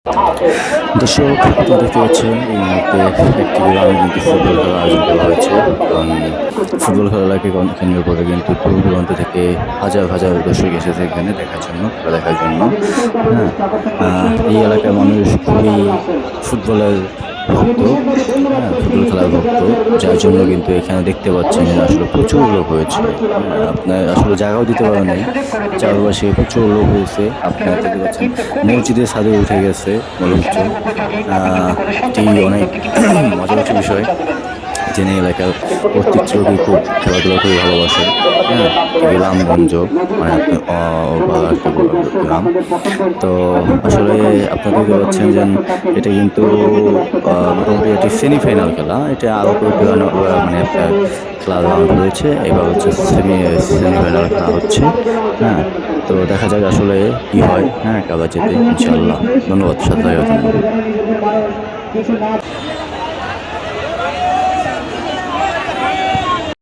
দর্শক, আপনারা দেখতে পাচ্ছেন এই মুহূর্তে একটি গ্রামে কিন্তু ফুটবল খেলার আয়োজন করা হয়েছে এবং ফুটবল খেলাকে কেন্দ্র করে কিন্তু দূর দূরান্ত থেকে হাজার হাজার দর্শক এসেছে এখানে দেখার জন্য, খেলা দেখার জন্য। হ্যাঁ, এই এলাকার মানুষ খুবই ফুটবলের ভক্ত, হ্যাঁ, ফুটবল খেলার ভক্ত, যার জন্য কিন্তু এখানে দেখতে পাচ্ছেন যে আসলে প্রচুর লোক হয়েছে। আপনার আসলে জায়গাও দিতে পারে নাই, চারপাশে প্রচুর লোক হয়েছে। আপনারা দেখতে পাচ্ছেন মসজিদের ছাদে উঠে গেছে লোকজন। এটি অনেক মজার একটা বিষয়। জেনে এলাকার প্রত্যেকটি লোকই খুব খেলাধুলা খুবই ভালোবাসে। হ্যাঁ, গ্রামগঞ্জ মানে আপনার একটা গ্রাম। তো আসলে আপনারা দেখতে পাচ্ছেন যে এটা কিন্তু মোটামুটি একটি সেমিফাইনাল খেলা। এটা আরও মানে আপনার খেলা রাউন্ড রয়েছে, এবার হচ্ছে সেমিফাইনাল খেলা হচ্ছে। হ্যাঁ, তো দেখা যাক আসলে কি হয়। হ্যাঁ, খেলা যেতে ইনশাল্লাহ। ধন্যবাদ, সাথে থাকার জন্য।